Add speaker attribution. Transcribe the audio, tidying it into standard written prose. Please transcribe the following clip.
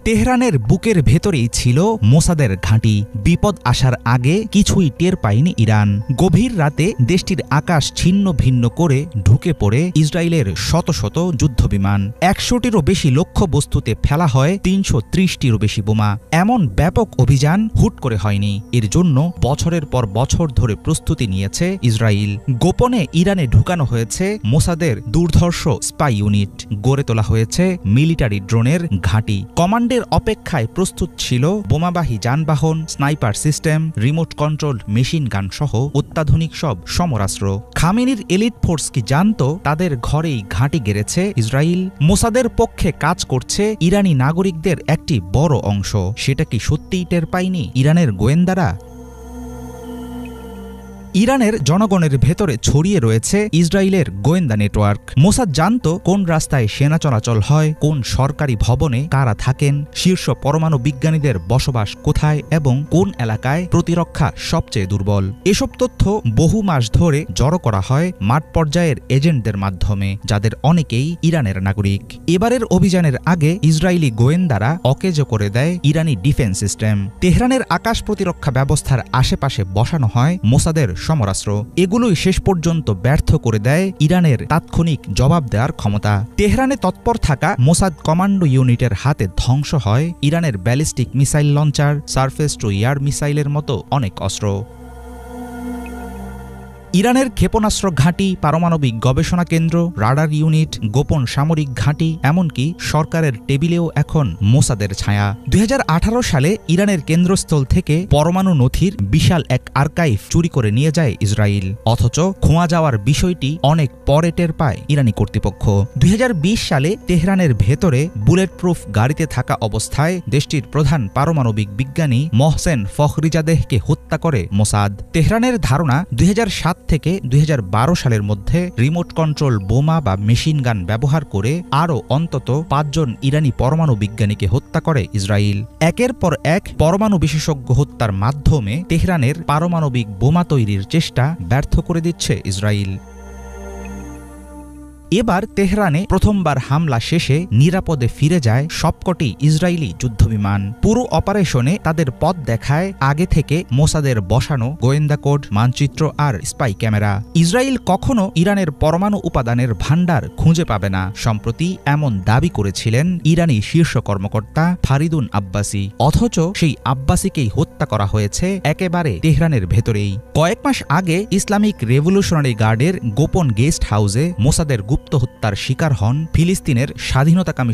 Speaker 1: তেহরানের বুকের ভেতরেই ছিল মোসাদের ঘাঁটি। বিপদ আসার আগে কিছুই টের পায়নি ইরান। গভীর রাতে দেশটির আকাশ ছিন্ন ভিন্ন করে ঢুকে পড়ে ইসরায়েলের শত শত যুদ্ধবিমান। ১০০টিরও বেশি লক্ষ্যবস্তুতে ফেলা হয় ৩৩০টিরও বেশি বোমা। এমন ব্যাপক অভিযান হুট করে হয়নি। এর জন্য বছরের পর বছর ধরে প্রস্তুতি নিয়েছে ইসরায়েল। গোপনে ইরানে ঢুকানো হয়েছে মোসাদের দুর্ধর্ষ স্পাই ইউনিট, গড়ে তোলা হয়েছে মিলিটারি ড্রোনের ঘাঁটি। কমান্ডের অপেক্ষায় প্রস্তুত ছিল বোমাবাহী যানবাহন, sniper system, remote control machine gun সহ অত্যাধুনিক সব সমরাস্ত্র। খামেনির এলিট ফোর্স কি জানত তাদের ঘরেই ঘাঁটি গেড়েছে ইসরায়েল? মোসাদের পক্ষে কাজ করছে ইরানি নাগরিকদের একটি বড় অংশ। সেটা কি সত্যিই টের পায়নি ইরানের গোয়েন্দারা? ইরানের জনগণের ভেতরে ছড়িয়ে রয়েছে ইসরায়েলের গোয়েন্দা নেটওয়ার্ক। মোসাদ জানত কোন রাস্তায় সেনা চলাচল হয়, কোন সরকারি ভবনে কারা থাকেন, শীর্ষ পরমাণু বিজ্ঞানীদের বসবাস কোথায় এবং কোন এলাকায় প্রতিরক্ষা সবচেয়ে দুর্বল। এসব তথ্য বহু মাস ধরে জড়ো করা হয় মাঠ পর্যায়ের এজেন্টদের মাধ্যমে, যাদের অনেকেই ইরানের নাগরিক। এবারের অভিযানের আগে ইসরায়েলি গোয়েন্দারা অকেজো করে দেয় ইরানি ডিফেন্স সিস্টেম। তেহরানের আকাশ প্রতিরক্ষা ব্যবস্থার আশেপাশে বসানো হয় মোসাদের সমরাস্ত্র। এগুলোই শেষ পর্যন্ত ব্যর্থ করে দেয় ইরানের তাৎক্ষণিক জবাব দেওয়ার ক্ষমতা। তেহরানে তৎপর থাকা মোসাদ কমান্ডো ইউনিটের হাতে ধ্বংস হয় ইরানের ballistic missile launcher, surface two air মিসাইলের মতো অনেক অস্ত্র। ইরানের ক্ষেপণাস্ত্র ঘাঁটি, পারমাণবিক গবেষণা কেন্দ্র, রাডার ইউনিট, গোপন সামরিক ঘাঁটি, এমনকি সরকারের টেবিলেও এখন মোসাদের ছায়া। ২০১৮ সালে ইরানের কেন্দ্রস্থল থেকে পরমাণু নথির বিশাল এক আর্কাইভ চুরি করে নিয়ে যায় ইসরায়েল। অথচ খোয়া যাওয়ার বিষয়টি অনেক পরে টের পায় ইরানি কর্তৃপক্ষ। ২০২০ সালে তেহরানের ভেতরে বুলেট প্রুফ গাড়িতে থাকা অবস্থায় দেশটির প্রধান পারমাণবিক বিজ্ঞানী মহসেন ফখরিজাদেহকে হত্যা করে মোসাদ। তেহরানের ধারণা ২০০৭ থেকে ২০১২ সালের মধ্যে রিমোট কন্ট্রোল বোমা বা মেশিন গান ব্যবহার করে আরও অন্তত ৫ জন ইরানি পরমাণু বিজ্ঞানীকে হত্যা করে ইসরায়েল। একের পর এক পরমাণু বিশেষজ্ঞ হত্যার মাধ্যমে তেহরানের পারমাণবিক বোমা তৈরির চেষ্টা ব্যর্থ করে দিচ্ছে ইসরায়েল। এবার তেহরানে প্রথমবার হামলা শেষে নিরাপদে ফিরে যায় সবকটি ইসরায়েলি যুদ্ধবিমান। পুরো অপারেশনে তাদের পথ দেখায় আগে থেকে মোসাদের বসানো গোয়েন্দা কোড, মানচিত্র আর স্পাই ক্যামেরা। ইসরায়েল কখনো ইরানের পরমাণু উপাদানের ভাণ্ডার খুঁজে পাবে না, সম্প্রতি এমন দাবি করেছিলেন ইরানি শীর্ষ কর্মকর্তা ফারিদুন আব্বাসি। অথচ সেই আব্বাসিকেই হত্যা করা হয়েছে একেবারে তেহরানের ভেতরেই। কয়েক মাস আগে ইসলামিক রেভলিউশনারি গার্ডের গোপন গেস্ট হাউসে মোসাদের গুপ্ত হত্যার শিকার হন ফিলিস্তিনের স্বাধীনতাকামী